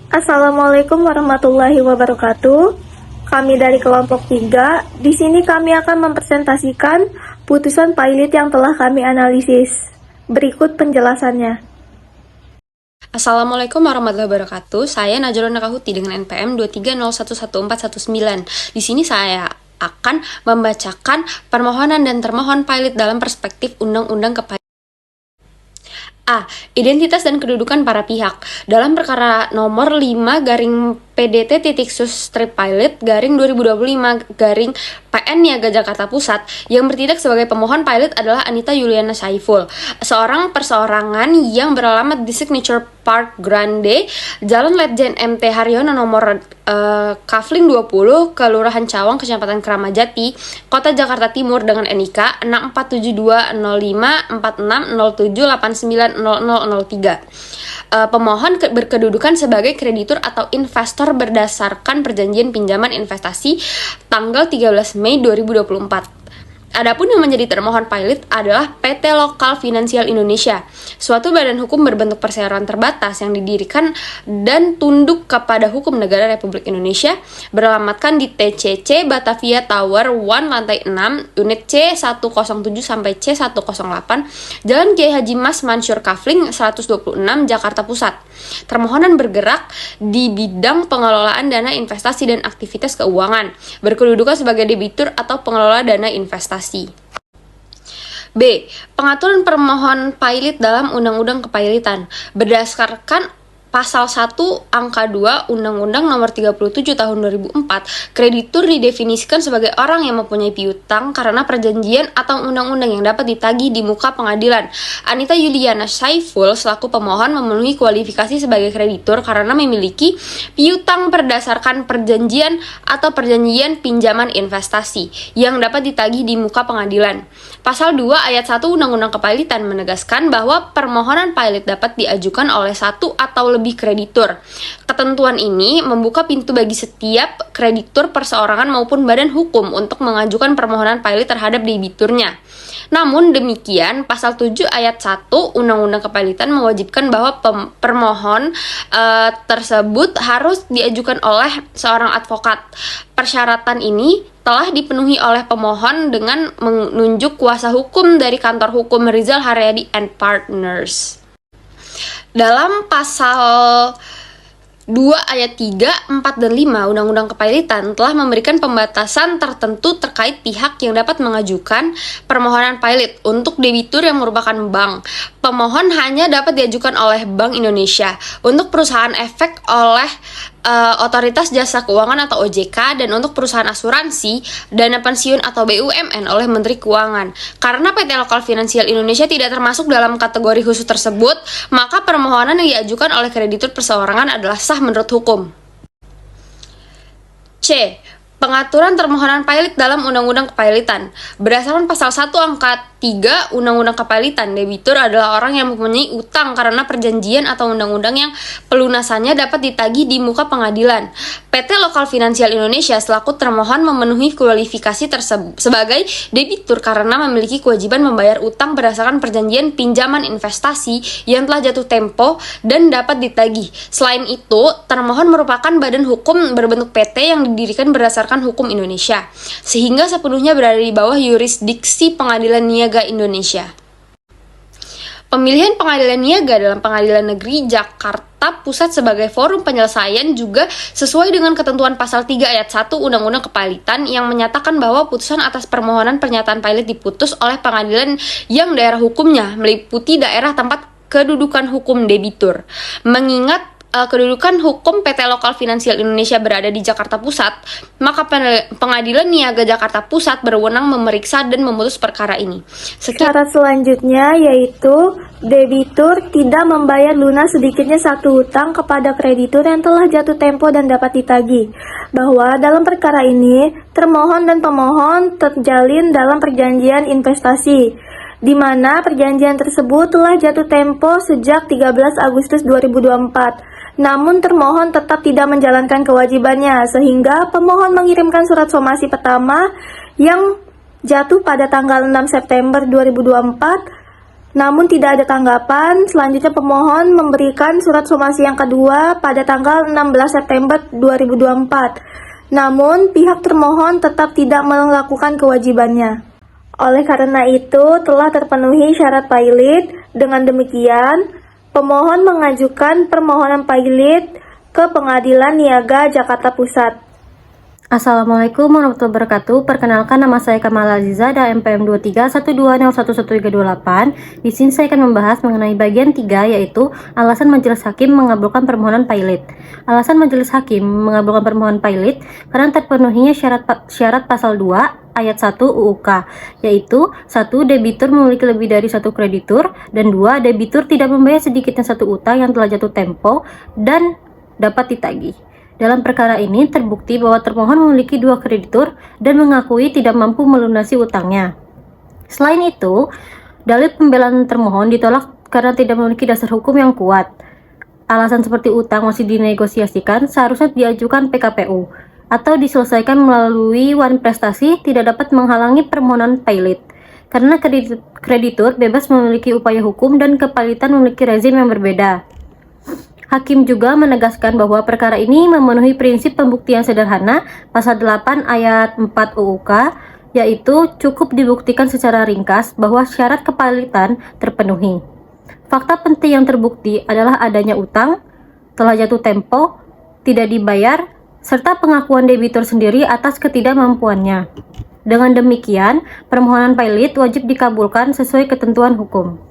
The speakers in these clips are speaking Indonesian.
Assalamualaikum warahmatullahi wabarakatuh. Kami dari kelompok 3. Di sini kami akan mempresentasikan putusan pilot yang telah kami analisis. Berikut penjelasannya. Assalamualaikum warahmatullahi wabarakatuh. Saya Najrul Nakahuti dengan NPM 230111419. Di sini saya akan membacakan permohonan dan termohon pilot dalam perspektif Undang-Undang Kepailitan. A. Identitas dan kedudukan para pihak. Dalam perkara nomor 5/PDT/Strip Pilot/2025/PN Niaga Jakarta Pusat, yang bertindak sebagai pemohon pilot adalah Anita Yuliana Saiful, seorang perseorangan yang beralamat di Signature Park Grande, Jalan Letjen MT Haryono nomor Kafling 20, Kelurahan Cawang, Kecamatan Kramajati, Kota Jakarta Timur dengan NIK 6472054607890003. Pemohon berkedudukan sebagai kreditur atau investor berdasarkan perjanjian pinjaman investasi tanggal 13 Mei 2024. Adapun yang menjadi termohon pilot adalah PT Lokal Finansial Indonesia, suatu badan hukum berbentuk perseroan terbatas yang didirikan dan tunduk kepada hukum negara Republik Indonesia, beralamatkan di TCC Batavia Tower 1 lantai 6, unit C107 sampai C108, Jalan Kiai Haji Mas Mansur Kafling 126, Jakarta Pusat. Termohonan bergerak di bidang pengelolaan dana investasi dan aktivitas keuangan, berkedudukan sebagai debitur atau pengelola dana investasi. B. Pengaturan permohon pilot dalam Undang-Undang Kepailitan. Berdasarkan Pasal 1 Angka 2 Undang-Undang Nomor 37 Tahun 2004, kreditur didefinisikan sebagai orang yang mempunyai piutang karena perjanjian atau undang-undang yang dapat ditagih di muka pengadilan. Anita Yuliana Saiful selaku pemohon memenuhi kualifikasi sebagai kreditur karena memiliki piutang berdasarkan perjanjian atau perjanjian pinjaman investasi yang dapat ditagih di muka pengadilan. Pasal 2 Ayat 1 Undang-Undang Kepailitan menegaskan bahwa permohonan pilot dapat diajukan oleh satu atau lebih kreditur. Ketentuan ini membuka pintu bagi setiap kreditur perseorangan maupun badan hukum untuk mengajukan permohonan pilot terhadap debiturnya. Namun demikian, Pasal 7 Ayat 1 Undang-Undang Kepailitan mewajibkan bahwa permohon tersebut harus diajukan oleh seorang advokat. Persyaratan ini telah dipenuhi oleh pemohon dengan menunjuk kuasa hukum dari kantor hukum Rizal Haryadi and Partners. Dalam pasal 2 ayat 3, 4, dan 5 Undang-Undang Kepailitan telah memberikan pembatasan tertentu terkait pihak yang dapat mengajukan permohonan pilot. Untuk debitur yang merupakan bank, pemohon hanya dapat diajukan oleh Bank Indonesia. Untuk perusahaan efek oleh Otoritas Jasa Keuangan atau OJK, dan untuk perusahaan asuransi, dana pensiun atau BUMN oleh Menteri Keuangan. Karena PT Lokal Finansial Indonesia tidak termasuk dalam kategori khusus tersebut, maka permohonan yang diajukan oleh kreditur perseorangan adalah sah menurut hukum. C. Pengaturan termohonan pilot dalam Undang-Undang Kepailitan. Berdasarkan Pasal 1 Angka 3 Undang-Undang Kepailitan, debitur adalah orang yang mempunyai utang karena perjanjian atau undang-undang yang pelunasannya dapat ditagih di muka pengadilan. PT Lokal Finansial Indonesia selaku termohon memenuhi kualifikasi sebagai debitur karena memiliki kewajiban membayar utang berdasarkan perjanjian pinjaman investasi yang telah jatuh tempo dan dapat ditagih. Selain itu, termohon merupakan badan hukum berbentuk PT yang didirikan berdasarkan hukum Indonesia, sehingga sepenuhnya berada di bawah yurisdiksi Pengadilan Niaga Indonesia. Pemilihan Pengadilan Niaga dalam Pengadilan Negeri Jakarta Pusat sebagai forum penyelesaian juga sesuai dengan ketentuan Pasal 3 Ayat 1 Undang-Undang Kepailitan yang menyatakan bahwa putusan atas permohonan pernyataan pilot diputus oleh pengadilan yang daerah hukumnya meliputi daerah tempat kedudukan hukum debitur. Mengingat kedudukan hukum PT Lokal Finansial Indonesia berada di Jakarta Pusat, maka Pengadilan Niaga Jakarta Pusat berwenang memeriksa dan memutus perkara ini. Syarat selanjutnya yaitu debitur tidak membayar lunas sedikitnya satu hutang kepada kreditur yang telah jatuh tempo dan dapat ditagih. Bahwa dalam perkara ini, termohon dan pemohon terjalin dalam perjanjian investasi, di mana perjanjian tersebut telah jatuh tempo sejak 13 Agustus 2024. Namun termohon tetap tidak menjalankan kewajibannya, sehingga pemohon mengirimkan surat somasi pertama yang jatuh pada tanggal 6 September 2024 Namun tidak ada tanggapan. Selanjutnya pemohon memberikan surat somasi yang kedua pada tanggal 16 September 2024. Namun pihak termohon tetap tidak melakukan kewajibannya. Oleh karena itu telah terpenuhi syarat pilot. Dengan demikian, pemohon mengajukan permohonan pilot ke Pengadilan Niaga Jakarta Pusat. Assalamualaikum warahmatullahi wabarakatuh. Perkenalkan, nama saya Kamala Aziza dari MPM 2312011328. Di sini saya akan membahas mengenai bagian 3, yaitu alasan majelis hakim mengabulkan permohonan pilot. Alasan majelis hakim mengabulkan permohonan pilot karena terpenuhinya syarat pasal 2 ayat 1 UUK, yaitu 1. Debitur memiliki lebih dari 1 kreditur, dan 2. Debitur tidak membayar sedikitnya 1 utang yang telah jatuh tempo dan dapat ditagih. Dalam perkara ini terbukti bahwa termohon memiliki 2 kreditur dan mengakui tidak mampu melunasi utangnya. Selain itu, dalil pembelaan termohon ditolak karena tidak memiliki dasar hukum yang kuat. Alasan seperti utang masih dinegosiasikan seharusnya diajukan PKPU atau diselesaikan melalui wan prestasi tidak dapat menghalangi permohonan pilot. Karena kreditur bebas memiliki upaya hukum dan kepilitan memiliki rezim yang berbeda. Hakim juga menegaskan bahwa perkara ini memenuhi prinsip pembuktian sederhana pasal 8 ayat 4 UUK, yaitu cukup dibuktikan secara ringkas bahwa syarat kepilitan terpenuhi. Fakta penting yang terbukti adalah adanya utang, telah jatuh tempo, tidak dibayar, serta pengakuan debitur sendiri atas ketidakmampuannya. Dengan demikian, permohonan pilot wajib dikabulkan sesuai ketentuan hukum.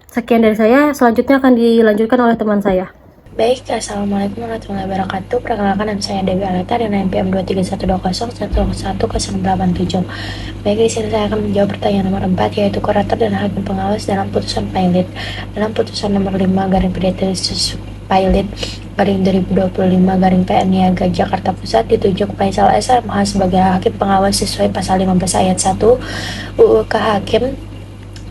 Sekian dari saya, selanjutnya akan dilanjutkan oleh teman saya. Baik, Assalamualaikum warahmatullahi wabarakatuh. Perkenalkan, nama saya Dewi Aleta dengan NPM 2312011187. Baik, di sini saya akan menjawab pertanyaan nomor 4, yaitu kurator dan hakim pengawas dalam putusan pilot. Dalam putusan nomor 5 garing PDTS pilot garing 2025 garing PN Niaga Jakarta Pusat ditunjuk Faisal SMH sebagai hakim pengawas sesuai pasal 15 ayat 1 UUK Hakim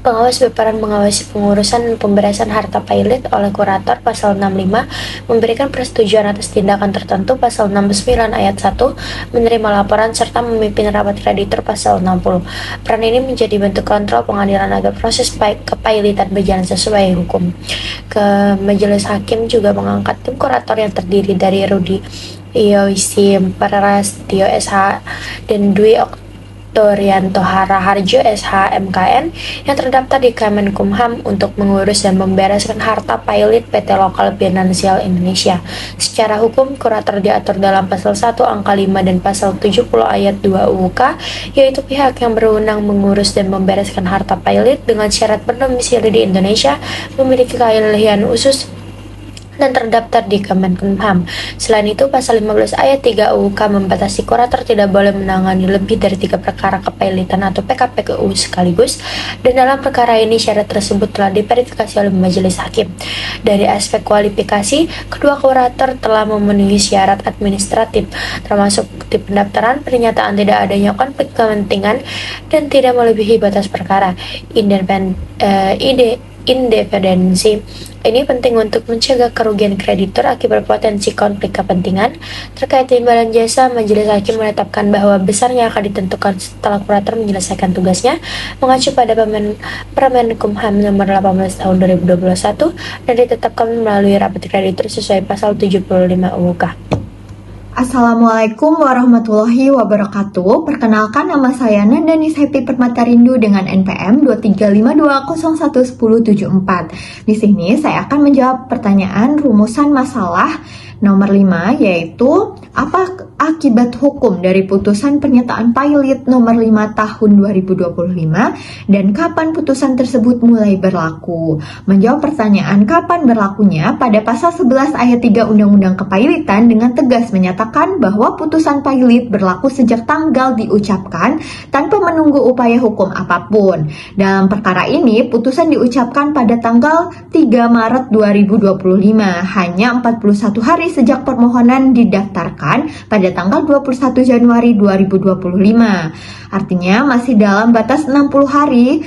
Pengawas berperan mengawasi pengurusan pemberesan harta pilot oleh kurator pasal 65, memberikan persetujuan atas tindakan tertentu pasal 69 ayat 1, menerima laporan serta memimpin rapat kreditur pasal 60. Peran ini menjadi bentuk kontrol pengadilan agar proses kepilotan berjalan sesuai hukum. Ke Majelis Hakim juga mengangkat tim kurator yang terdiri dari Rudi Iyoisim Parastio SH dan Dwi Torianto Haraharjo SH MKN yang terdaftar di Kemenkumham untuk mengurus dan membereskan harta pilot PT Lokal Finansial Indonesia. Secara hukum, kurator diatur dalam pasal 1 angka 5 dan pasal 70 ayat 2 UUK, yaitu pihak yang berwenang mengurus dan membereskan harta pilot dengan syarat berdomisili di Indonesia, memiliki keahlian khusus dan terdaftar di Kemenkumham. Selain itu, pasal 15 ayat 3 UUK membatasi kurator tidak boleh menangani lebih dari 3 perkara kepilotan atau PKPKU sekaligus, dan dalam perkara ini syarat tersebut telah diverifikasi oleh majelis hakim. Dari aspek kualifikasi, kedua kurator telah memenuhi syarat administratif, termasuk di pendaftaran, pernyataan tidak adanya konflik kepentingan, dan tidak melebihi batas perkara. Independensi ini penting untuk mencegah kerugian kreditur akibat potensi konflik kepentingan. Terkait imbalan jasa, majelis hakim menetapkan bahwa besarnya akan ditentukan setelah kurator menyelesaikan tugasnya, mengacu pada Permenkumham nomor 18 tahun 2021 dan ditetapkan melalui rapat kreditur sesuai pasal 75 UUK. Assalamualaikum warahmatullahi wabarakatuh. Perkenalkan, nama saya Nandanis Happy Permatarindu dengan NPM 2352011074. Di sini saya akan menjawab pertanyaan rumusan masalah nomor 5, yaitu apa akibat hukum dari putusan pernyataan pilot nomor 5 tahun 2025 dan kapan putusan tersebut mulai berlaku. Menjawab pertanyaan kapan berlakunya, pada pasal 11 ayat 3 Undang-Undang Kepilotan dengan tegas menyatakan bahwa putusan pilot berlaku sejak tanggal diucapkan tanpa menunggu upaya hukum apapun. Dalam perkara ini, putusan diucapkan pada tanggal 3 Maret 2025, hanya 41 hari sejak permohonan didaftarkan pada tanggal 21 Januari 2025. Artinya masih dalam batas 60 hari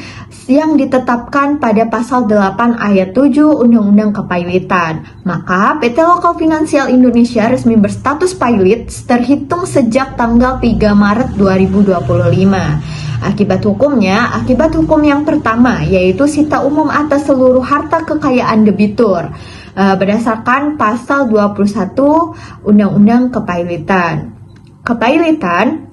yang ditetapkan pada pasal 8 ayat 7 Undang-Undang Kepilotan. Maka PT Lokal Finansial Indonesia resmi berstatus pilot terhitung sejak tanggal 3 Maret 2025. Akibat hukum yang pertama yaitu sita umum atas seluruh harta kekayaan debitur berdasarkan pasal 21 Undang-Undang Kepailitan. Kepailitan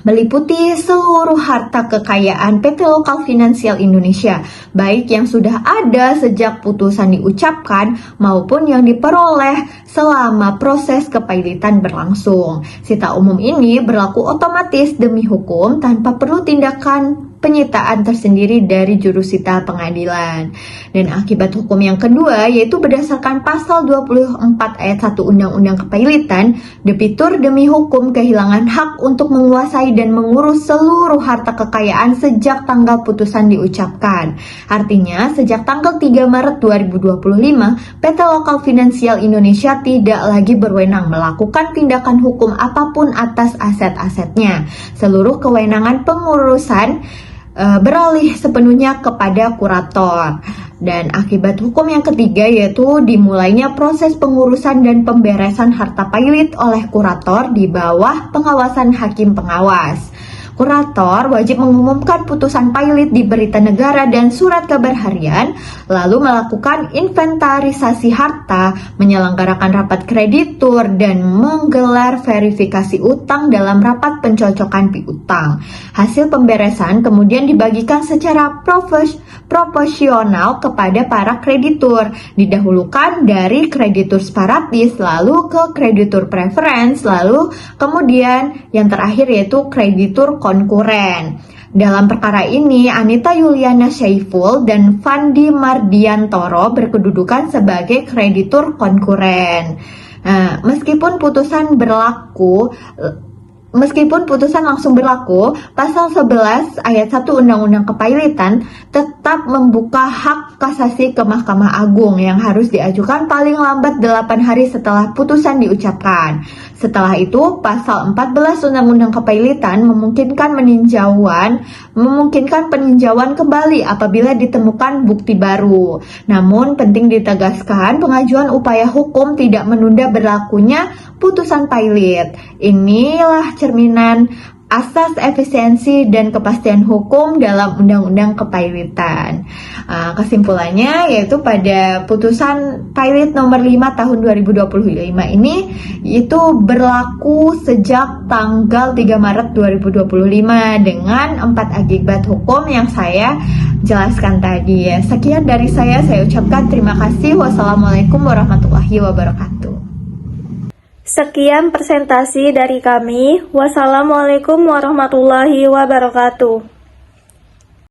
meliputi seluruh harta kekayaan PT Lokal Finansial Indonesia, baik yang sudah ada sejak putusan diucapkan maupun yang diperoleh selama proses kepailitan berlangsung. Sita umum ini berlaku otomatis demi hukum tanpa perlu tindakan penyitaan tersendiri dari jurusita pengadilan. Dan akibat hukum yang kedua yaitu berdasarkan pasal 24 ayat 1 Undang-Undang Kepailitan, debitur demi hukum kehilangan hak untuk menguasai dan mengurus seluruh harta kekayaan sejak tanggal putusan diucapkan. Artinya, sejak tanggal 3 Maret 2025, PT Lokal Finansial Indonesia tidak lagi berwenang melakukan tindakan hukum apapun atas aset-asetnya. Seluruh kewenangan pengurusan beralih sepenuhnya kepada kurator. Dan akibat hukum yang ketiga yaitu dimulainya proses pengurusan dan pemberesan harta pailit oleh kurator di bawah pengawasan hakim pengawas. Kurator wajib mengumumkan putusan pailit di berita negara dan surat kabar harian, lalu melakukan inventarisasi harta, menyelenggarakan rapat kreditur, dan menggelar verifikasi utang dalam rapat pencocokan piutang. Hasil pemberesan kemudian dibagikan secara proporsional kepada para kreditur, didahulukan dari kreditur separatis, lalu ke kreditur preference, lalu kemudian yang terakhir yaitu kreditur konkuren. Dalam perkara ini, Anita Yuliana Syaiful dan Fandi Mardiantoro berkedudukan sebagai kreditur konkuren. Meskipun putusan langsung berlaku, pasal 11 ayat 1 Undang-Undang Kepailitan tetap membuka hak kasasi ke Mahkamah Agung yang harus diajukan paling lambat 8 hari setelah putusan diucapkan. Setelah itu, pasal 14 Undang-Undang Kepailitan memungkinkan peninjauan kembali apabila ditemukan bukti baru. Namun, penting ditegaskan, pengajuan upaya hukum tidak menunda berlakunya putusan pailit. Inilah cerminan asas efisiensi dan kepastian hukum dalam Undang-Undang Kepailitan. Kesimpulannya yaitu pada putusan pailit nomor 5 tahun 2025 ini itu berlaku sejak tanggal 3 Maret 2025 dengan 4 akibat hukum yang saya jelaskan tadi. Sekian dari saya ucapkan terima kasih. Wassalamualaikum warahmatullahi wabarakatuh. Sekian presentasi dari kami. Wassalamualaikum warahmatullahi wabarakatuh.